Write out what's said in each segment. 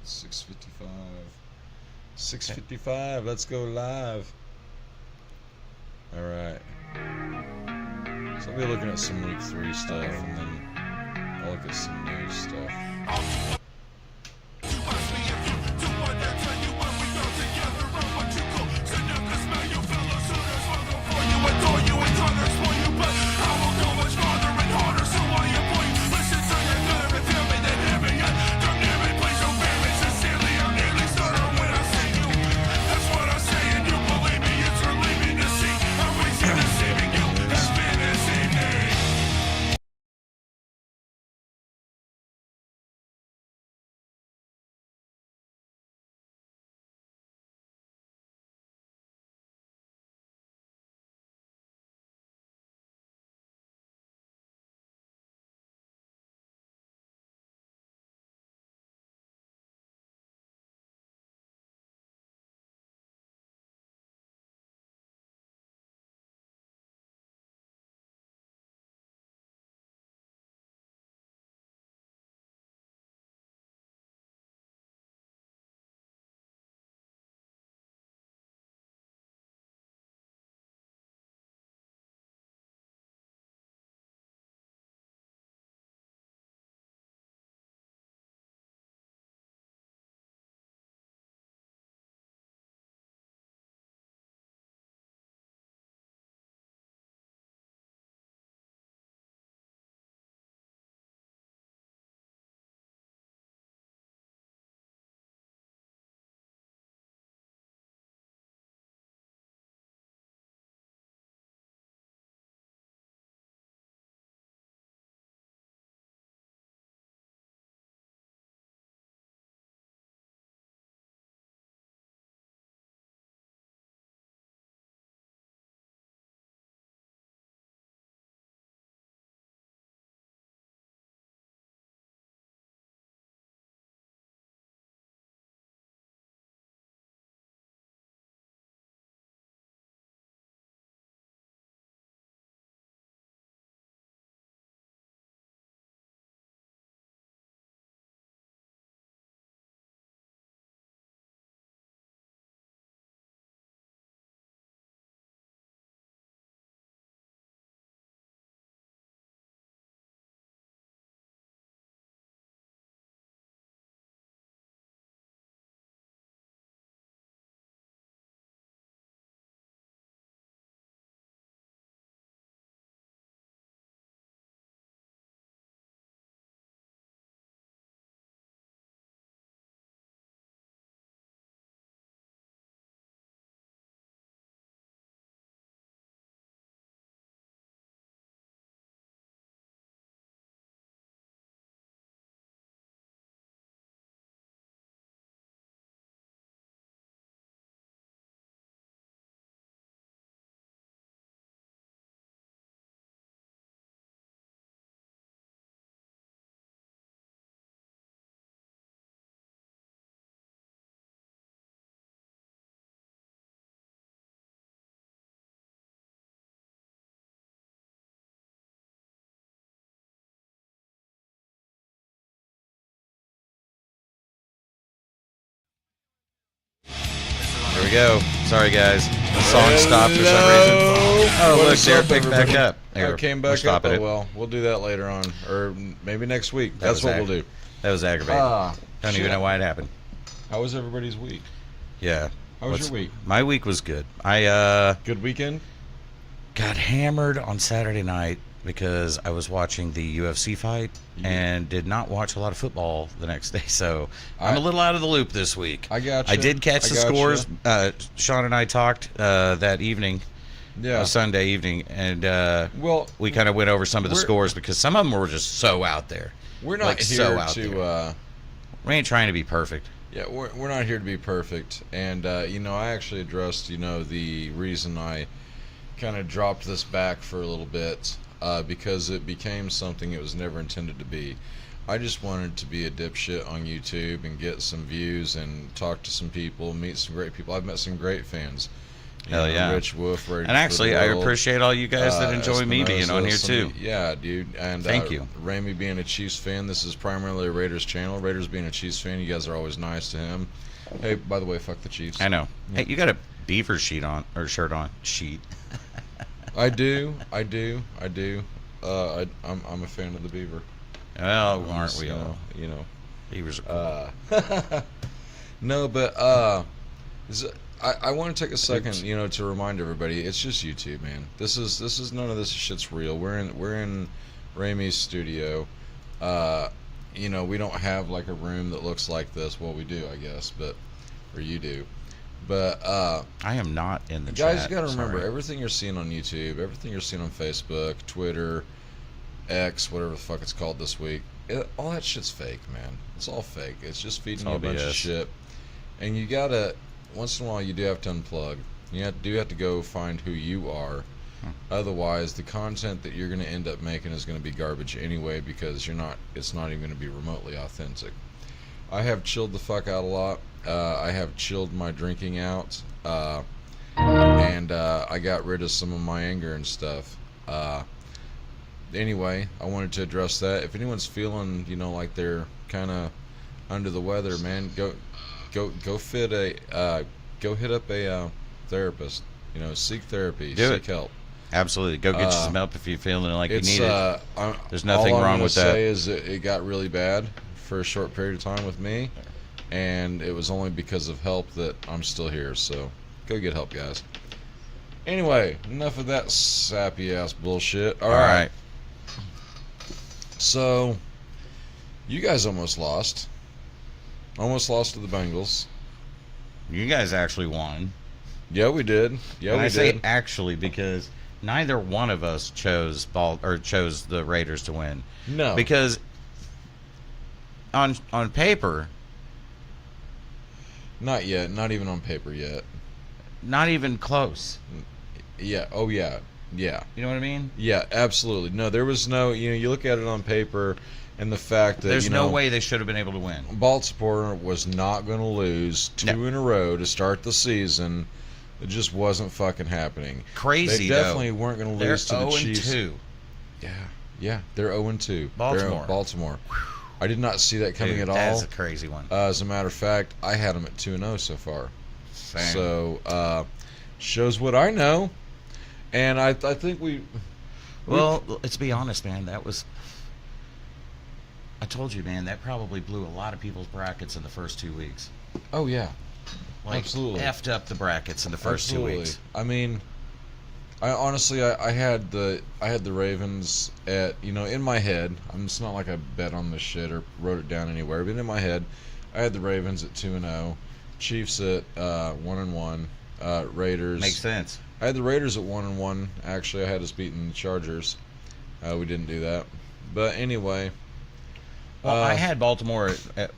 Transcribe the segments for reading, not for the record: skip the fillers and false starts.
6:55. 6:55. Let's go live. All right. So I'll be looking at some week 3 stuff, and then I'll look at some news stuff. There we go. Sorry, guys. The song stopped for some reason. Oh, look, there it picked back up. There, it came back up. Oh, well, we'll do that later on, or maybe next week. That's what we'll do. That was aggravating. Don't even know why it happened. How was everybody's week? Yeah. How was your week? My week was good. I Good weekend? got hammered on Saturday night because I was watching the UFC fight and did not watch a lot of football the next day, so I'm a little out of the loop this week. I got you. I did catch the scores. Sean and I talked that evening, Sunday evening, and we kind of went over some of the scores because some of them were just so out there. We're not here to... we ain't trying to be perfect. Yeah, we're not here to be perfect, and I actually addressed the reason I kind of dropped this back for a little bit because it became something it was never intended to be. I just wanted to be a dipshit on YouTube and get some views and talk to some people, meet some great people. I've met some great fans, Hell yeah. Rich Wolf, Rage And actually, for the I World, appreciate all you guys that enjoy me being on here too. Yeah, dude. And Thank you. Ramey being a Chiefs fan, this is primarily a Raiders channel. Raiders being a Chiefs fan, you guys are always nice to him. Hey, by the way, fuck the Chiefs. I know. Yeah. Hey, you got a Beaver shirt on. Sheet. I do. I'm a fan of the Beaver. Well, aren't we all? You know. Beavers are cool. No, but I want to take a second, to remind everybody, it's just YouTube, man. This is none of this shit's real. We're in Ramey's studio. We don't have like a room that looks like this. Well, we do, I guess, or you do. But I am not in the guys, chat. you got to remember, Sorry. everything you're seeing on YouTube, everything you're seeing on Facebook, Twitter, X, whatever the fuck it's called this week, all that shit's fake, man. It's all fake. It's just feeding you a bunch of shit. And you gotta, once in a while, you do have to unplug. You do have to go find who you are. Otherwise, the content that you're going to end up making is going to be garbage anyway, because it's not even going to be remotely authentic. I have chilled the fuck out a lot. I have chilled my drinking out. And I got rid of some of my anger and stuff. Anyway, I wanted to address that. If anyone's feeling, like they're kind of under the weather, man, go hit up a therapist. Seek therapy, seek help. Absolutely, go get you some help if you're feeling like you need it. There's nothing all I'm wrong with that. Say is it got really bad for a short period of time with me, and it was only because of help that I'm still here. So go get help, guys. Anyway, enough of that sappy ass bullshit. All right. So, you guys almost lost. Almost lost to the Bengals. You guys actually won. Yeah, we did. Yeah, and we I say did. actually because neither one of us chose the Raiders to win. No. Because on paper, not yet. Not even on paper yet. not even close. Yeah. Oh, yeah. Yeah. You know what I mean? Yeah, absolutely. No, there was no, you look at it on paper and the fact that, There's no way they should have been able to win. Baltimore was not going to lose two in a row to start the season. It just wasn't fucking happening. Crazy, They definitely weren't going to lose to the Chiefs. They're 0-2. Yeah, they're 0-2. Baltimore. I did not see that coming at all. That's a crazy one. As a matter of fact, I had them at 2-0 so far. Same. So, shows what I know. And I think well, let's be honest, man. I told you, man, that probably blew a lot of people's brackets in the first 2 weeks. Oh, yeah. Like, absolutely. Effed up the brackets in the first 2 weeks. I mean, I honestly, I had the Ravens at, in my head. It's not like I bet on this shit or wrote it down anywhere, but in my head, I had the Ravens at 2-0, Chiefs at 1-1, Raiders. Makes sense. I had the Raiders at 1-1. Actually, I had us beating the Chargers. We didn't do that, but anyway. Well, I had Baltimore at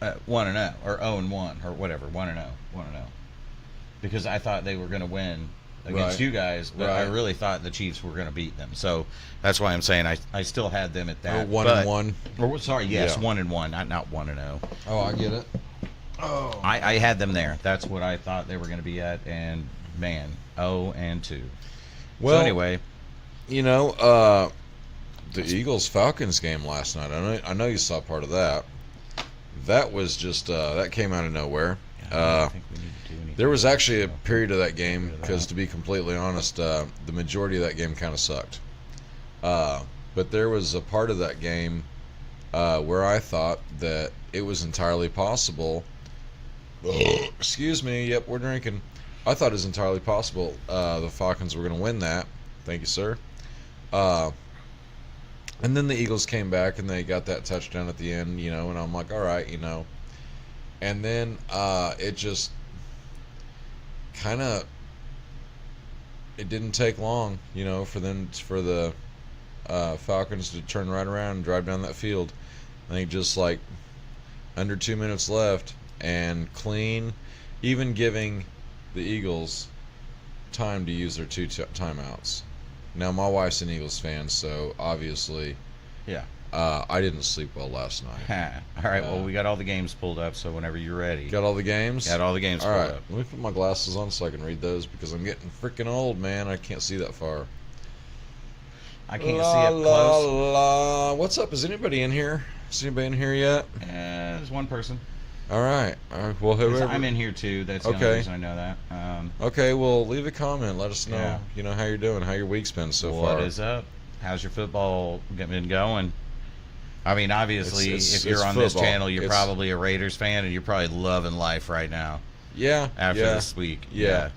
1-0 or 0-1 or whatever, 1-0, because I thought they were going to win against you guys, but I really thought the Chiefs were going to beat them. So that's why I'm saying I still had them at that. 1-1. Or sorry, yes, 1-1, not 1-0. Oh, I get it. Oh, I had them there. That's what I thought they were going to be at, and man, 0-2. Well, so anyway, the Eagles-Falcons game last night. I know you saw part of that. That was just that came out of nowhere. I don't think we need to do anything. There was actually a period of that game because, to be completely honest, the majority of that game kind of sucked. But there was a part of that game where I thought that it was entirely possible. Excuse me. Yep, we're drinking. I thought it was entirely possible the Falcons were going to win that. Thank you, sir. And then the Eagles came back and they got that touchdown at the end, and I'm like, all right, And then it just kind of, it didn't take long, for the Falcons to turn right around and drive down that field. I think just like under 2 minutes left and clean, even giving the Eagles time to use their two timeouts. Now, my wife's an Eagles fan, so obviously, yeah, I didn't sleep well last night. All right, well, we got all the games pulled up, so whenever you're ready. Got all the games? Got all the games all pulled right. up. Let me put my glasses on so I can read those because I'm getting freaking old, man. I can't see that far. I can't see up close. La. What's up? Is anybody in here? Is anybody in here yet? There's one person. All right. Well, whoever. I'm in here too. That's the only reason I know that. Okay. Well, leave a comment. Let us know. Yeah. You know how you're doing. How your week's been so far. What is up? How's your football been going? I mean, obviously, if you're on this channel, you're probably a Raiders fan, and you're probably loving life right now. Yeah. After this week. Yeah.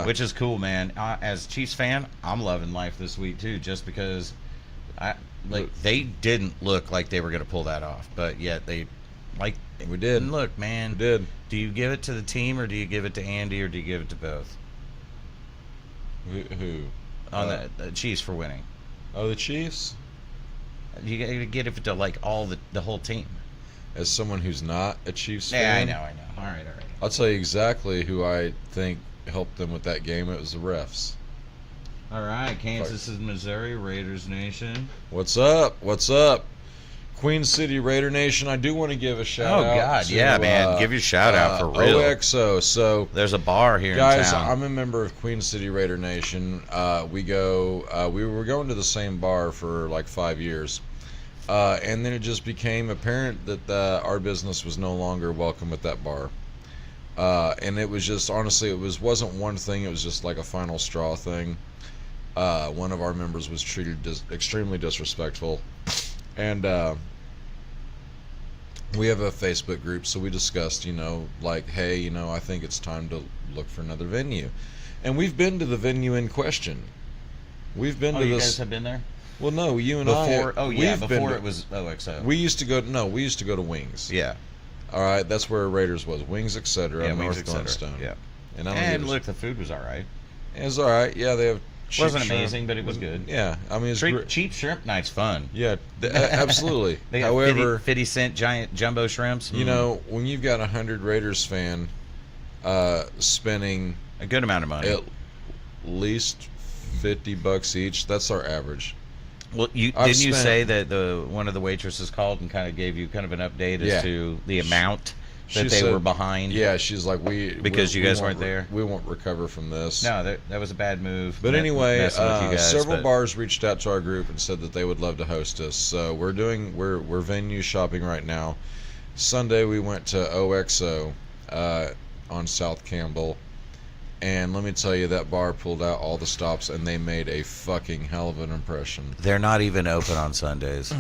Which is cool, man. As Chiefs fan, I'm loving life this week too, just because they didn't look like they were going to pull that off, but yet we did. And look, man, we did. Do you give it to the team, or do you give it to Andy, or do you give it to both? Who? On the Chiefs for winning. Oh, the Chiefs. You got to give it to the whole team. As someone who's not a Chiefs fan. Yeah, I know. All right. I'll tell you exactly who I think helped them with that game. It was the refs. All right, Kansas is Missouri, Raiders Nation. What's up? Queen City Raider Nation. I do want to give a shout out. Oh God, yeah, man, give your shout out for real. OXO. So there's a bar here, guys. In town. I'm a member of Queen City Raider Nation. We were going to the same bar for like 5 years, and then it just became apparent that our business was no longer welcome at that bar. And it was just honestly, wasn't one thing. It was just like a final straw thing. One of our members was treated extremely disrespectful, and we have a Facebook group, so we discussed, hey, I think it's time to look for another venue, and we've been to the venue in question. We've been to this. You guys have been there? Well, no, you and before, I. Before it was OXO. We used to go to Wings. Yeah. All right, that's where Raiders was. Wings, etc. Yeah, North Glenstone. Yeah. And look, the food was all right. It was all right. Yeah, they have. It wasn't amazing, but it was good. Yeah, I mean, cheap shrimp night's fun. Yeah, absolutely. They got However, 50-cent giant jumbo shrimps. When you've got 100 Raiders fan spending a good amount of money, at least $50 each, that's our average. Well, didn't you say that one of the waitresses called and kind of gave you kind of an update as to the amount that they were behind? Yeah, she's like, because you guys weren't there. We won't recover from this. No, that was a bad move. But anyway, several bars reached out to our group and said that they would love to host us. So we're venue shopping right now. Sunday we went to OXO on South Campbell. And let me tell you, that bar pulled out all the stops, and they made a fucking hell of an impression. They're not even open on Sundays.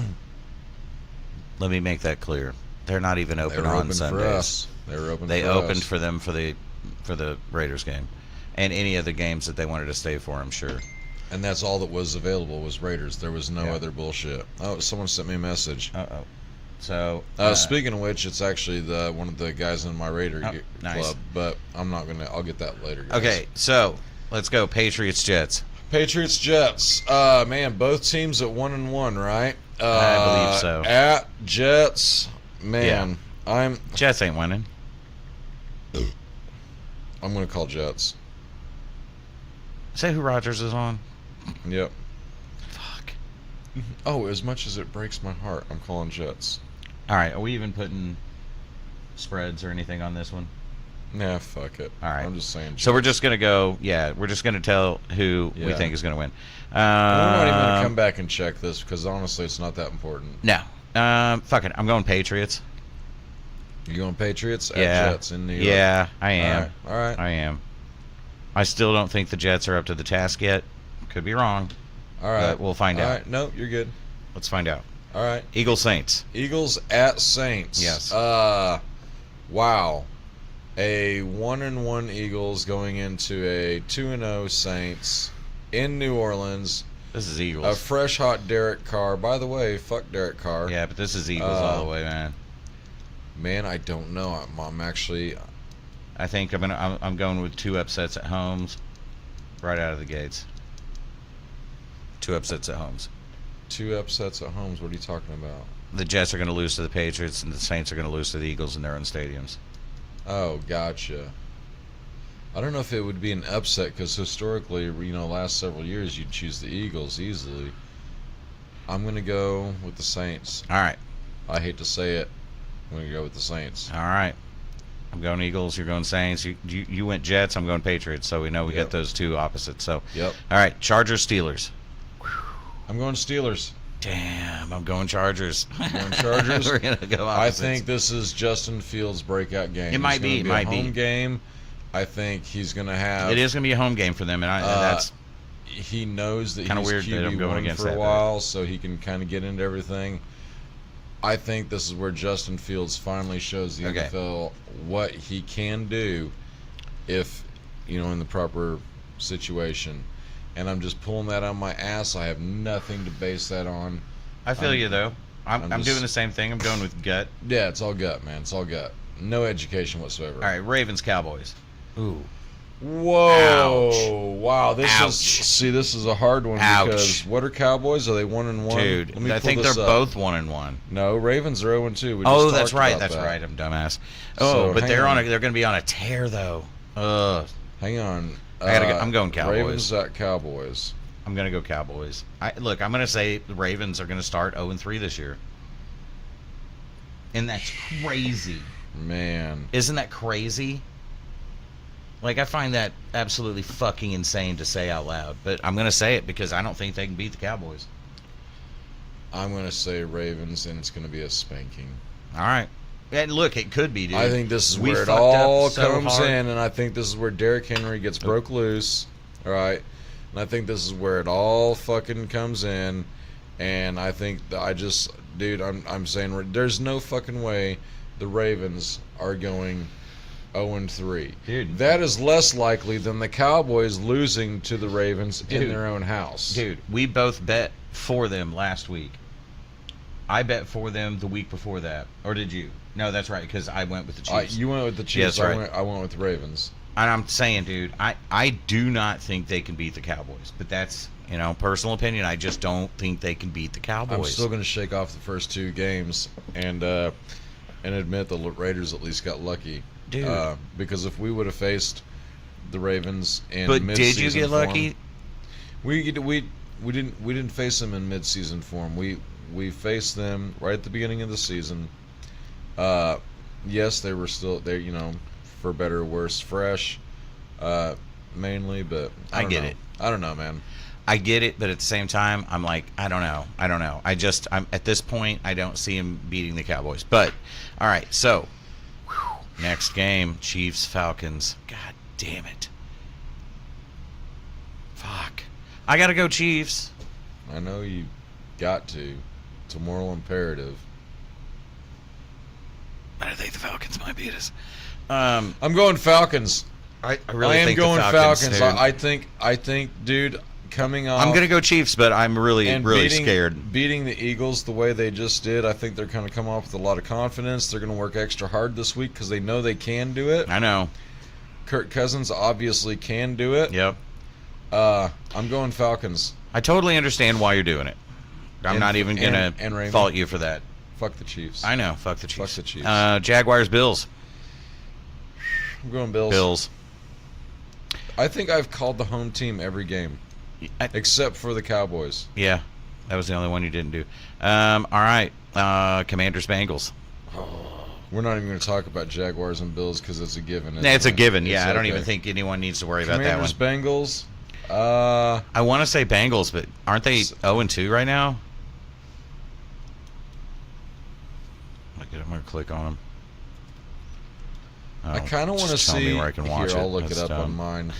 Let me make that clear. They're not even open on Sundays. For us. They were open. They opened for them for the Raiders game, and any other games that they wanted to stay for, I'm sure. And that's all that was available was Raiders. There was no other bullshit. Oh, someone sent me a message. Uh-oh. So speaking of which, it's actually one of the guys in my Raider club, nice. But I'm not gonna. I'll get that later, guys. Okay, so let's go. Patriots Jets. Patriots Jets. Man, both teams at 1-1, right? I believe so. At Jets, man, yeah. Jets ain't winning. I'm gonna call Jets. Say who Rodgers is on. Yep. Fuck. Oh, as much as it breaks my heart, I'm calling Jets. All right, are we even putting spreads or anything on this one? Nah, fuck it. All right. I'm just saying Jets. So we're just going to go, we're just going to tell who we think is going to win. We're not even going to come back and check this because honestly, it's not that important. No. Fuck it. I'm going Patriots. You going Patriots? Yeah. At Jets in New York? Yeah, I am. All right. I am. I still don't think the Jets are up to the task yet. Could be wrong. All right. But we'll find out. All right. No, you're good. Let's find out. All right. Eagles Saints. Eagles at Saints. Yes. Wow. A 1-1 Eagles going into a 2-0 Saints in New Orleans. This is Eagles. A fresh hot Derek Carr. By the way, fuck Derek Carr. Yeah, but this is Eagles all the way, man. Man, I don't know. I'm actually. I think I'm going with 2 upsets at homes, right out of the gates. 2 upsets at homes. 2 upsets at homes. What are you talking about? The Jets are going to lose to the Patriots, and the Saints are going to lose to the Eagles in their own stadiums. Oh, gotcha. I don't know if it would be an upset because historically, last several years you'd choose the Eagles easily. I'm going to go with the Saints. All right. I hate to say it. I'm going to go with the Saints. All right. I'm going Eagles. You're going Saints. You went Jets. I'm going Patriots. So we know we got those two opposites. So Yep. All right. Chargers, Steelers. I'm going Steelers. Damn, I'm going Chargers. Going Chargers. We're gonna go opposites. I think this is Justin Fields' breakout game. It might be. It might be a home game. I think he's going to have. It is going to be a home game for them, and that's he knows that kind of he's weird that I'm going QB1 against for a that, while, so he can kind of get into everything. I think this is where Justin Fields finally shows the NFL what he can do if, in the proper situation. And I'm just pulling that on my ass. I have nothing to base that on. I feel you, though. I'm doing the same thing. I'm going with gut. Yeah, it's all gut, man. It's all gut. No education whatsoever. All right, Ravens, Cowboys. Ooh. Whoa! Ouch. Wow, this Ouch. is a hard one because what are Cowboys? Are they 1-1? Dude, I think they're both 1-1. No, Ravens are 0-2. Oh, that's right. That's right. I'm dumbass. Oh, but they're going to be on a tear though. Hang on. I'm going Cowboys. Ravens at Cowboys. I'm going to go Cowboys. Look, I'm going to say the Ravens are going to start 0-3 this year. And that's crazy. Man. Isn't that crazy? Like, I find that absolutely fucking insane to say out loud. But I'm going to say it because I don't think they can beat the Cowboys. I'm going to say Ravens, and it's going to be a spanking. All right. And look, it could be, dude. I think this is where it all comes in, and I think this is where Derrick Henry gets broke loose. All right? And I think this is where it all fucking comes in. And I think I'm saying there's no fucking way the Ravens are going 0-3. Dude. That is less likely than the Cowboys losing to the Ravens in their own house. Dude, we both bet for them last week. I bet for them the week before that. Or did you? No, that's right, because I went with the Chiefs. You went with the Chiefs. Yeah, right. I went with the Ravens. And I'm saying, dude, I do not think they can beat the Cowboys. But that's, personal opinion. I just don't think they can beat the Cowboys. I'm still going to shake off the first two games and admit the Raiders at least got lucky. Dude. Because if we would have faced the Ravens in but mid-season did you get form, lucky? We didn't face them in mid-season form. We faced them right at the beginning of the season. Yes, they were still there, for better or worse, fresh, mainly. But I get it. I don't know, man. I get it, but at the same time, I'm like, I don't know. I'm at this point, I don't see him beating the Cowboys. But all right, so next game, Chiefs Falcons. God damn it. Fuck. I gotta go Chiefs. I know you got to. It's a moral imperative. But I think the Falcons might beat us. I'm going Falcons. I really am think going the Falcons. I think, dude, coming off. I'm gonna go Chiefs, but I'm really scared. Beating the Eagles the way they just did, I think they're going to come off with a lot of confidence. They're going to work extra hard this week because they know they can do it. I know. Kirk Cousins obviously can do it. Yep. I'm going Falcons. I totally understand why you're doing it. I'm not even gonna fault you for that. Fuck the Chiefs. I know. Fuck the Chiefs. Fuck the Chiefs. Jaguars, Bills. I'm going Bills. Bills. I think I've called the home team every game, except for the Cowboys. Yeah, that was the only one you didn't do. All right, Commanders, Bengals. We're not even going to talk about Jaguars and Bills because it's a given. It's a given. Yeah, I don't even think anyone needs to worry about that one. Commanders, Bengals. I want to say Bengals, but aren't they 0-2 right now? I'm going to click on them. I kind of want to see where I can watch I'll look it up on mine.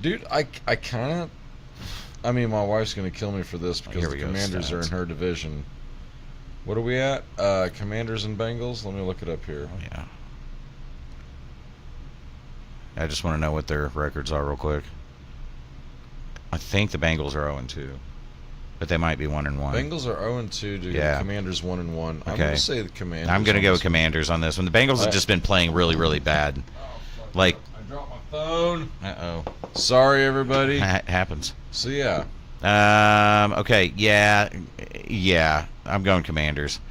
Dude, I kind of... I mean, my wife's going to kill me for this because the Commanders are in her division. What are we at? Commanders and Bengals? Let me look it up here. Oh, yeah. I just want to know what their records are real quick. I think the Bengals are 0-2. But they might be 1-1. Bengals are 0-2 to the Commanders 1-1. I'm going to say the Commanders. I'm going to go with Commanders on this one. The Bengals have just been playing really, really bad. Like, I dropped my phone. Uh-oh. Sorry, everybody. It happens. So, yeah. Okay, yeah. I'm going Commanders.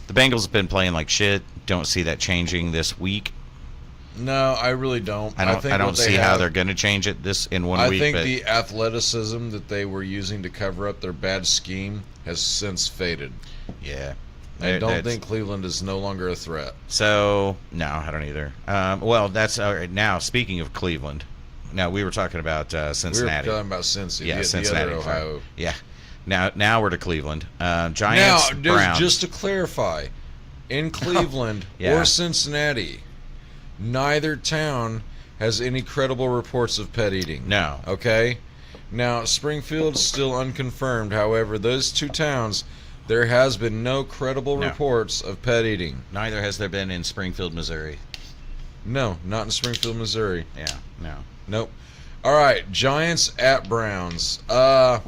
The Bengals have been playing like shit. Don't see that changing this week. No, I really don't. I think don't see how they're going to change it in 1 week. I think the athleticism that they were using to cover up their bad scheme has since faded. Yeah. I don't think Cleveland is no longer a threat. So, no, I don't either. Well, that's all right. Now, speaking of Cleveland, now we were talking about Cincinnati. We were talking about Cincy. Yeah, the Cincinnati, other Ohio. Yeah. Now we're to Cleveland. Giants, now, Browns. Just to clarify, in Cleveland or Cincinnati, neither town has any credible reports of pet eating. No. Okay? Now, Springfield's still unconfirmed. However, those two towns, there has been no credible reports of pet eating. Neither has there been in Springfield, Missouri. No, not in Springfield, Missouri. Yeah, no. Nope. All right, Giants at Browns. Yeah.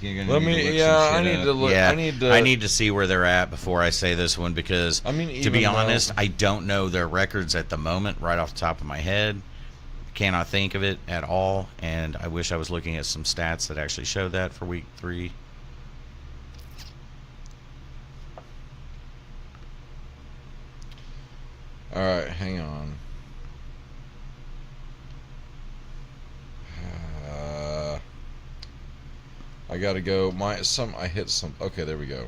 Let me. Yeah, I need to look. Yeah, I need to see where they're at before I say this one because, to be honest, I don't know their records at the moment right off the top of my head. Cannot think of it at all, and I wish I was looking at some stats that actually show that for week 3. All right, hang on. I gotta go. I hit some. Okay, there we go.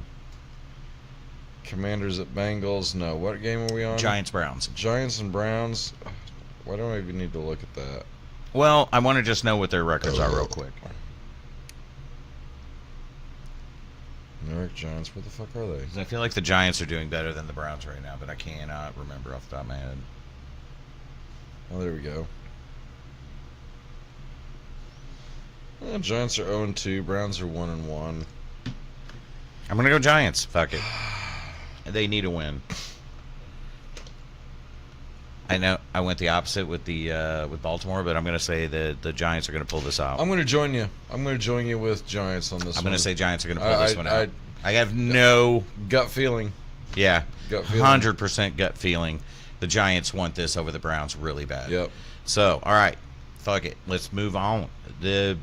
Commanders at Bengals. No, what game are we on? Giants Browns. Giants and Browns. Why don't I even need to look at that? Well, I want to just know what their records are real quick. New York Giants. Where the fuck are they? 'Cause I feel like the Giants are doing better than the Browns right now, but I cannot remember off the top of my head. Oh, there we go. Well, Giants are 0-2. Browns are 1-1. I'm gonna go Giants. Fuck it. They need a win. I know I went the opposite with Baltimore, but I'm gonna say that the Giants are gonna pull this out. I'm gonna join you. I'm gonna join you with Giants on this. I'm gonna say Giants are gonna pull this one out. I have no gut feeling. Yeah, gut feeling. 100% gut feeling. The Giants want this over the Browns really bad. Yep. So, all right, fuck it. Let's move on. The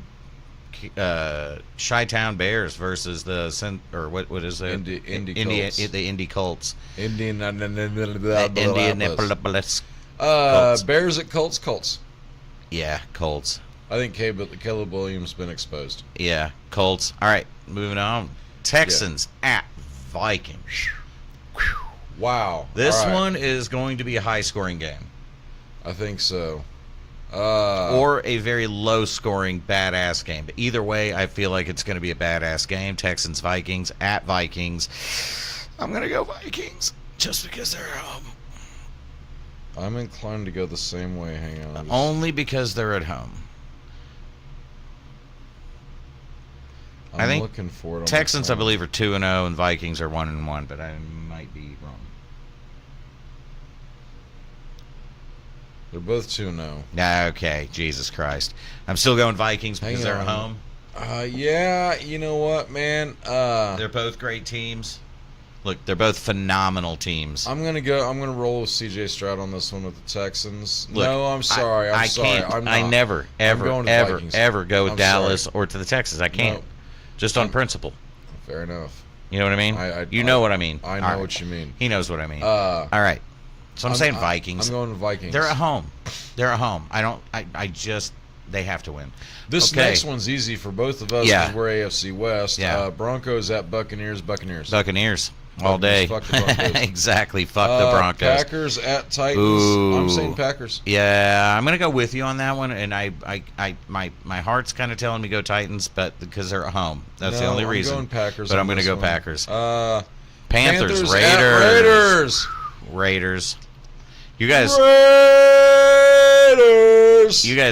Chi-Town Bears versus the what is it? The Indy Colts. Indianapolis. Colts. Bears at Colts. Colts. Yeah, Colts. I think Caleb Williams been exposed. Yeah, Colts. All right, moving on. Texans at Vikings. Wow. This one is going to be a high-scoring game. I think so. Or a very low-scoring, badass game. But either way, I feel like it's going to be a badass game. Texans, Vikings, at Vikings. I'm going to go Vikings just because they're at home. I'm inclined to go the same way. Hang on. Only because they're at home. I think looking for it. Texans, I believe, are 2-0, and Vikings are 1-1, but I might be wrong. They're both 2-0. Okay, Jesus Christ. I'm still going Vikings because they're at home. Yeah, you know what, man? They're both great teams. Look, they're both phenomenal teams. I'm gonna roll with C.J. Stroud on this one with the Texans. Look, no, I'm sorry. I'm sorry. Can't. I'm not. I never, ever go with Dallas sorry. or to the Texans. I can't. No, just on principle. Fair enough. You know what I mean? You know what I mean. I know what you mean. He knows what I mean. All right. So I'm saying Vikings. I'm going Vikings. They're at home. They're at home. I just they have to win. This next one's easy for both of us because we're AFC West. Yeah. Broncos at Buccaneers. All day. Fuck the Broncos. Exactly. Fuck the Broncos. Packers at Titans. Ooh. I'm saying Packers. Yeah, I'm gonna go with you on that one, and my heart's kind of telling me go Titans, but because they're at home, that's the only reason. I'm going Packers. But I'm gonna go Packers. Panthers Raiders. Raiders. You guys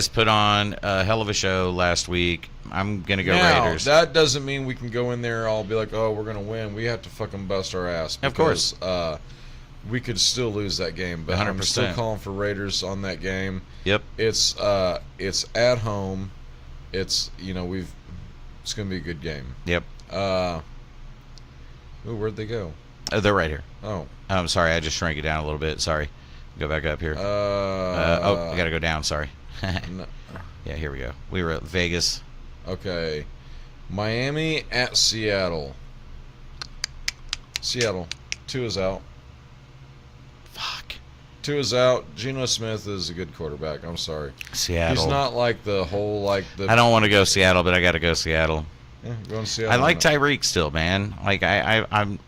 put on a hell of a show last week. I'm going to go Raiders. That doesn't mean we can go in there all be like, oh, we're going to win. We have to fucking bust our ass. Because, of course. We could still lose that game. But 100%. I'm still calling for Raiders on that game. Yep. It's at home. It's going to be a good game. Yep. Where'd they go? They're right here. Oh. I'm sorry. I just shrank it down a little bit. Sorry. Go back up here. I got to go down. Sorry. No. Yeah, here we go. We were at Vegas. Okay. Miami at Seattle. Seattle. Tua's out. Fuck. Tua's out. Geno Smith is a good quarterback. I'm sorry. Seattle. He's not like the whole like the. I don't want to go Seattle, but I got to go Seattle. Yeah, going to Seattle. I like Tyreek still, man. Like I'm.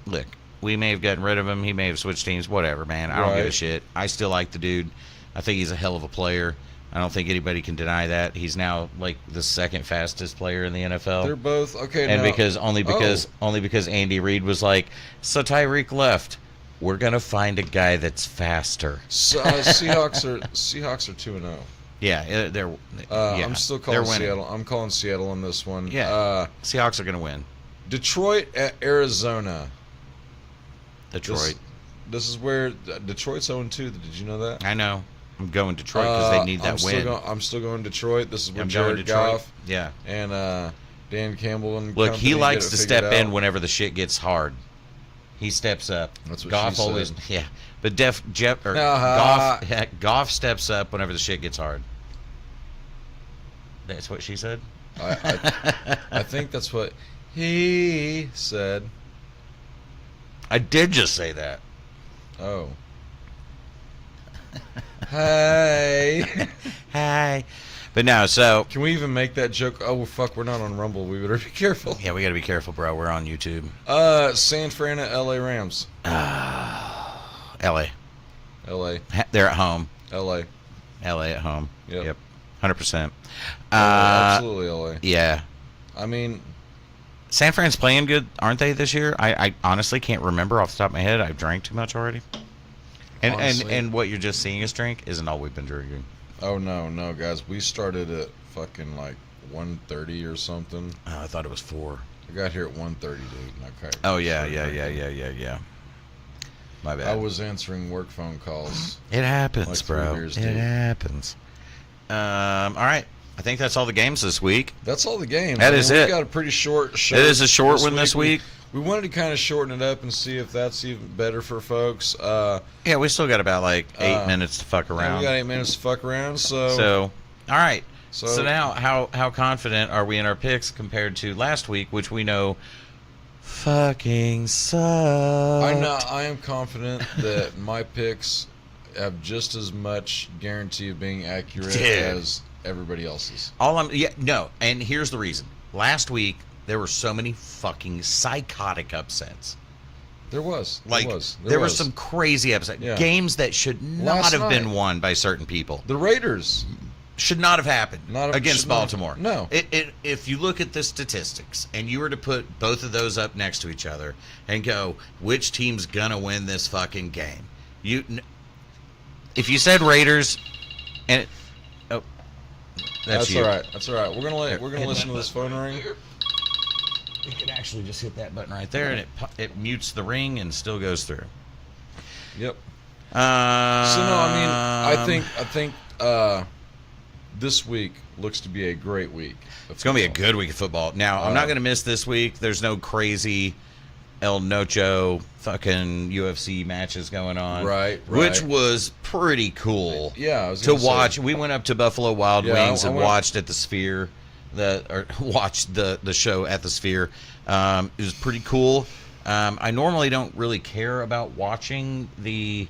Look, we may have gotten rid of him. He may have switched teams. Whatever, man. I don't give a shit. I still like the dude. I think he's a hell of a player. I don't think anybody can deny that. He's now like the second fastest player in the NFL. They're both okay. And now, only because Andy Reid was like, so Tyreek left. We're gonna find a guy that's faster. So, Seahawks are 2-0. Yeah, they're. I'm still calling Seattle. I'm calling Seattle on this one. Yeah, Seahawks are gonna win. Detroit at Arizona. Detroit. This is where Detroit's 0-2. Did you know that? I know. I'm going Detroit because they need that win. I'm still going Detroit. This is where I'm Jared Goff. Yeah. And Dan Campbell and look, he likes to step in whenever the shit gets hard. He steps up. That's what Goff she always, said. yeah. But Goff steps up whenever the shit gets hard. That's what she said. I think that's what he said. I did just say that. Oh. Hey. Hi. But no, so. Can we even make that joke? Oh, fuck, we're not on Rumble. We better be careful. Yeah, we got to be careful, bro. We're on YouTube. San Fran at LA Rams. LA. LA. They're at home. LA. LA at home. Yep. 100%. Absolutely LA. Yeah. I mean. San Fran's playing good, aren't they, this year? I honestly can't remember off the top of my head. I've drank too much already. And what you're just seeing us drink isn't all we've been drinking. Oh, no, guys. We started at fucking like 1:30 or something. Oh, I thought it was 4. I got here at 1:30, dude. Okay. Oh, yeah. My bad. I was answering work phone calls. It happens, like bro. It happens. All right. I think that's all the games this week. That's all the games. That is it. We got a pretty short show. It is a short one this week. We wanted to kind of shorten it up and see if that's even better for folks. Yeah, we still got about like 8 minutes to fuck around. We got 8 minutes to fuck around. So all right. So now, how confident are we in our picks compared to last week, which we know fucking sucked? I am confident that my picks have just as much guarantee of being accurate as everybody else's. And here's the reason. Last week there were so many fucking psychotic upsets. There was. There were some crazy upsets. Yeah. Games that should not have been won by certain people. The Raiders should not have happened against Baltimore. No. If you look at the statistics and you were to put both of those up next to each other and go, which team's gonna win this fucking game? If you said Raiders, and that's all right. That's all right. We're gonna listen to this phone ring. You can actually just hit that button right there, and it mutes the ring and still goes through. Yep. So no, I think this week looks to be a great week. It's going to be a good week of football. Now, I'm not going to miss this week. There's no crazy El Nocho fucking UFC matches going on. Right. Which was pretty cool. Yeah, I was to watch. We went up to Buffalo Wild Wings and watched at the Sphere. Watched the show at the Sphere. It was pretty cool. I normally don't really care about watching the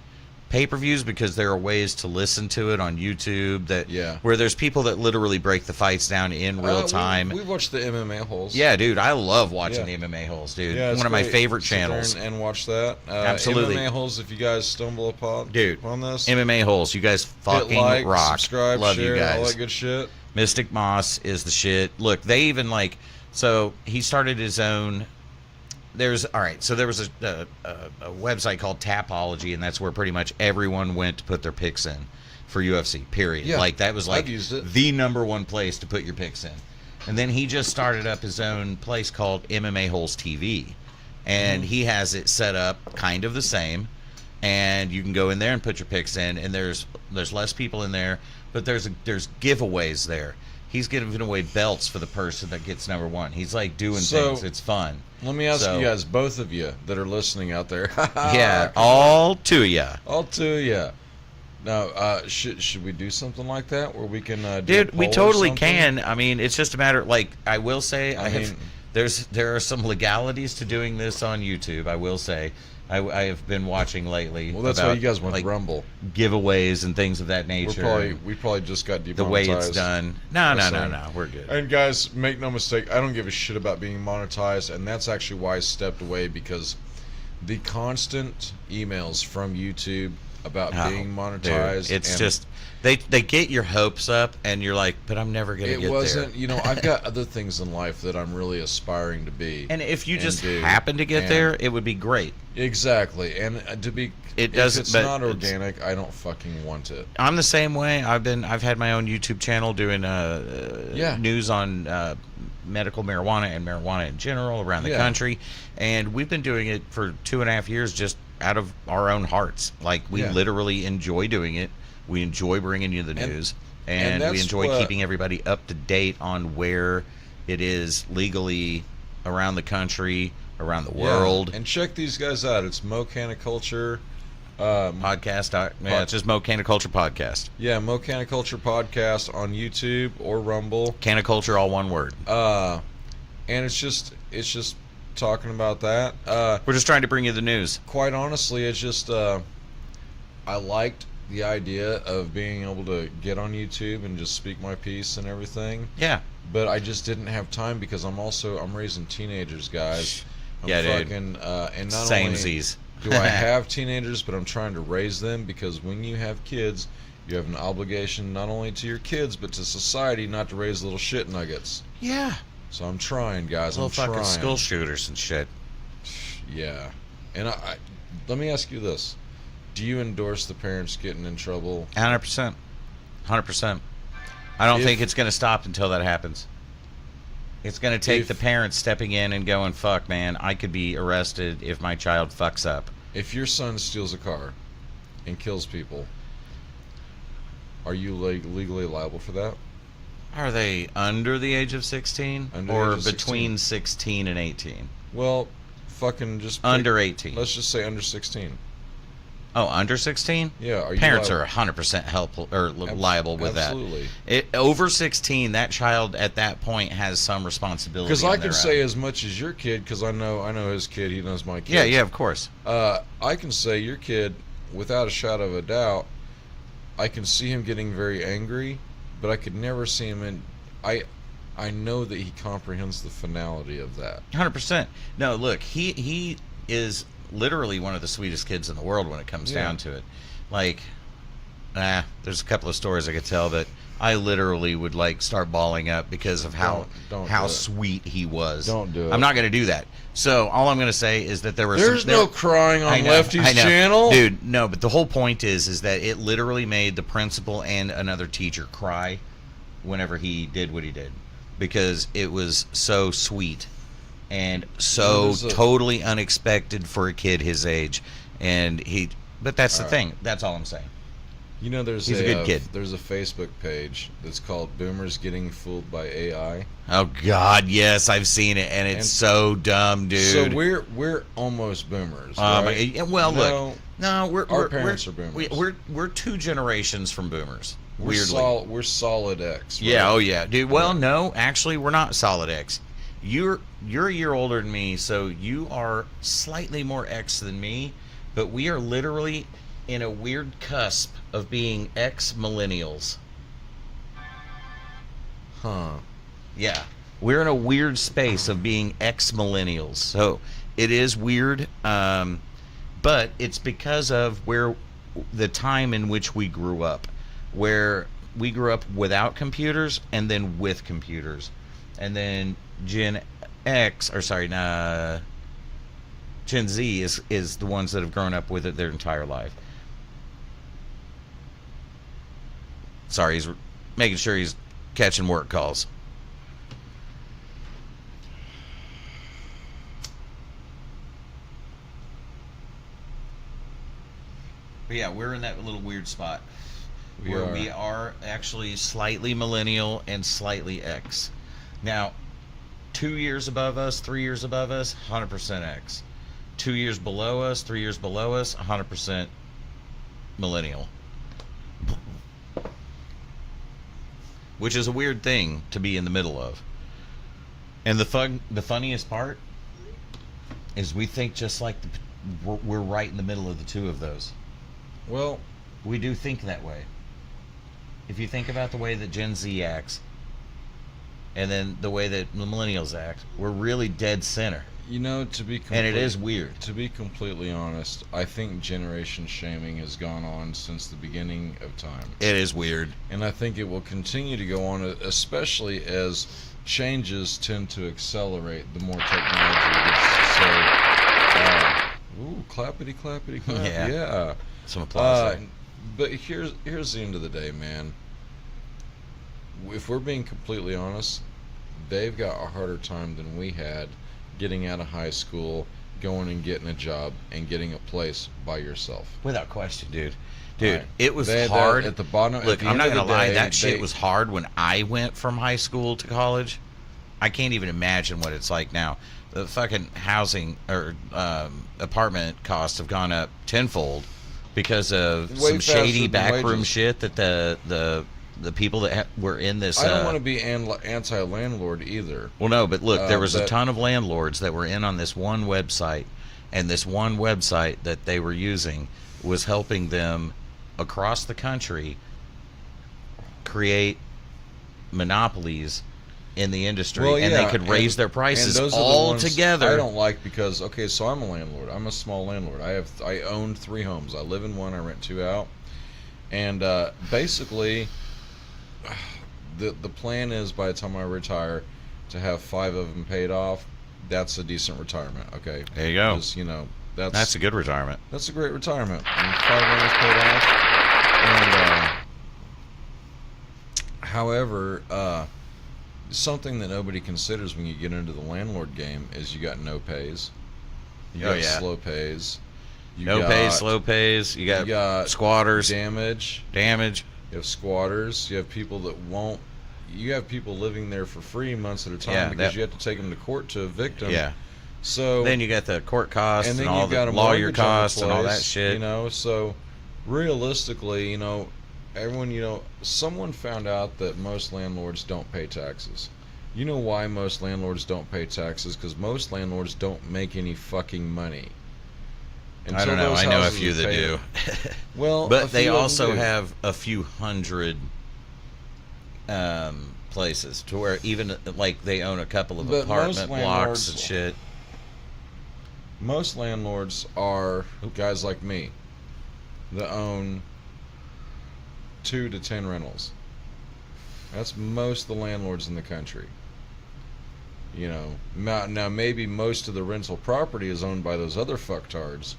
pay-per-views because there are ways to listen to it on YouTube where there's people that literally break the fights down in real time. We watched the MMA holes. Yeah, dude, I love watching the MMA holes, dude. Yeah, one of my favorite channels. And watch that. Absolutely. MMA holes, if you guys stumble upon this. MMA holes, you guys fucking rock. Subscribe, love share, you guys. all that good shit. Mystic Moss is the shit. Look, they even so he started his own. There was a website called Tapology, and that's where pretty much everyone went to put their picks in for UFC. Period. Yeah, that was the number one place to put your picks in. And then he just started up his own place called MMA Holes TV, and he has it set up kind of the same. And you can go in there and put your picks in, and there's less people in there, but there's giveaways there. He's giving away belts for the person that gets number one. He's doing things. It's fun. Let me ask you guys, both of you that are listening out there. Yeah, all two of you. All two of you. Now, should we do something like that where we can do Dude, we totally can. I mean, it's just a matter. I will say, there are some legalities to doing this on YouTube. I will say, I have been watching lately. Well, that's why you guys went Rumble giveaways and things of that nature. We probably just got demonetized. The way it's done. No, we're good. And guys, make no mistake, I don't give a shit about being monetized, and that's actually why I stepped away, because the constant emails from YouTube about being monetized, dude, it's just they get your hopes up, and you're like, but I'm never gonna get there. It wasn't, I've got other things in life that I'm really aspiring to be. And if you just happen to get there, it would be great. Exactly. And to be, if it's not organic, I don't fucking want it. I'm the same way. I've had my own YouTube channel doing news on medical marijuana and marijuana in general around the country, and we've been doing it for 2.5 years just out of our own hearts. Like, we literally enjoy doing it. We enjoy bringing you the news, and we enjoy keeping everybody up to date on where it is legally around the country, around the world. And check these guys out. It's Mo Caniculture podcast. It's just Mo Caniculture podcast. Yeah, Mo Caniculture podcast on YouTube or Rumble. Caniculture, all one word. And it's just talking about that. We're just trying to bring you the news. Quite honestly, it's just I liked the idea of being able to get on YouTube and just speak my piece and everything. Yeah. But I just didn't have time, because I'm raising teenagers, guys. Dude. And not only do I have teenagers, but I'm trying to raise them, because when you have kids, you have an obligation not only to your kids but to society not to raise little shit nuggets. Yeah. So I'm trying, guys. Little I'm trying. Fucking school shooters and shit. Yeah. And I let me ask you this. Do you endorse the parents getting in trouble? 100%. 100%. I don't think it's going to stop until that happens. It's going to take the parents stepping in and going, fuck, man, I could be arrested if my child fucks up. If your son steals a car and kills people, are you legally liable for that? Are they under the age of 16? Or between 16 and 18? Well, fucking just... Under 18. Let's just say under 16. Oh, under 16? Yeah. Parents are 100% liable with absolutely. that. Over 16, that child at that point has some responsibility. Because I can say as much as your kid, because I know his kid, he knows my kid. Yeah, of course. I can say your kid, without a shadow of a doubt, I can see him getting very angry, but I could never see him in... I know that he comprehends the finality of that. 100%. No, look, he is... literally one of the sweetest kids in the world when it comes down to it. Like, there's a couple of stories I could tell that I literally would start bawling up because of how sweet he was. Don't do it. I'm not going to do that. So all I'm going to say is that there's no crying on Lefty's channel, dude. No, but the whole point is that it literally made the principal and another teacher cry whenever he did what he did, because it was so sweet. And so totally unexpected for a kid his age, but that's the thing. That's all I'm saying. He's a good kid. There's a Facebook page that's called "Boomers Getting Fooled by AI." Oh God, yes, I've seen it, and it's so dumb, dude. So we're almost boomers, right? Well, look, no, our parents are boomers. We're 2 generations from boomers. Weirdly, we're solid X. Right? Yeah, oh yeah, dude. Well, no, actually, we're not solid X. You're a year older than me, so you are slightly more X than me, but we are literally in a weird cusp of being X-millennials. Huh. Yeah. We're in a weird space of being X-millennials. So it is weird, but it's because of the time in which we grew up, where we grew up without computers and then with computers. And then Gen Z is the ones that have grown up with it their entire life. Sorry, he's making sure he's catching work calls. But yeah, we're in that little weird spot where we are actually slightly millennial and slightly X. Now, 2 years above us, 3 years above us, 100% X. 2 years below us, 3 years below us, 100% millennial. Which is a weird thing to be in the middle of. And the funniest part is we think just like we're right in the middle of the two of those. Well, we do think that way. If you think about the way that Gen Z acts, and then the way that the millennials act, we're really dead center. You know, and it is weird. To be completely honest, I think generation shaming has gone on since the beginning of time. It is weird. And I think it will continue to go on, especially as changes tend to accelerate the more technology gets. So, ooh, clappity, clappity, clap. Yeah. Some applause there. But here's the end of the day, man. If we're being completely honest, they've got a harder time than we had getting out of high school, going and getting a job, and getting a place by yourself. Without question, dude. Right. It was hard. At the bottom. Look, I'm not going to lie. That shit was hard when I went from high school to college. I can't even imagine what it's like now. The fucking housing or apartment costs have gone up tenfold because of some shady backroom shit that the people that were in this. I don't want to be anti-landlord either. Well, no, but look, there was a ton of landlords that were in on this one website, and this one website that they were using was helping them across the country create monopolies in the industry, and they could raise their prices all together. I don't like because, okay, so I'm a landlord. I'm a small landlord. I own 3 homes. I live in one. I rent 2 out, and basically, the plan is by the time I retire to have 5 of them paid off. That's a decent retirement. Okay, there you go. You know, that's a good retirement. That's a great retirement. And 5 rentals paid off. And however, something that nobody considers when you get into the landlord game is you got no pays, you got slow pays, slow pays. You got squatters, damage. You have squatters. You have people that won't. You have people living there for free months at a time because you have to take them to court to evict them. Yeah. So then you got the court costs and all the lawyer costs and all that shit. You know, so realistically, you know, everyone, you know, someone found out that most landlords don't pay taxes. You know why most landlords don't pay taxes? Because most landlords don't make any fucking money. I don't know. I know a few that do. Well, but they also have a few hundred places to where even like they own a couple of apartment blocks and shit. Most landlords are guys like me that own 2 to 10 rentals. That's most of the landlords in the country. You know, now maybe most of the rental property is owned by those other fucktards,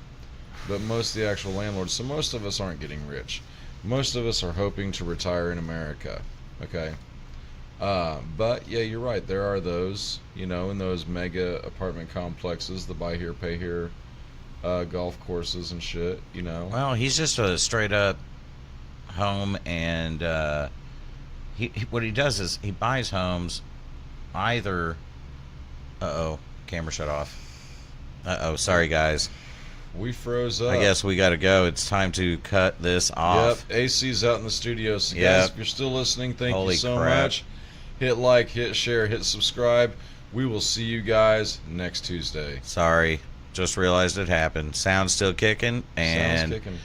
but most of the actual landlords. So most of us aren't getting rich. Most of us are hoping to retire in America. Okay. But yeah, you're right. There are those, you know, in those mega apartment complexes, the buy here, pay here, golf courses and shit. You know. Well, he's just a straight up home, and he what he does is he buys homes either. Camera shut off. Sorry guys. We froze up. I guess we gotta go. It's time to cut this off. Yep, AC's out in the studio. So guys, if you're still listening, thank you so much. Hit like, hit share, hit subscribe. We will see you guys next Tuesday. Sorry, just realized it happened. Sound's still kicking, and Sound's kicking.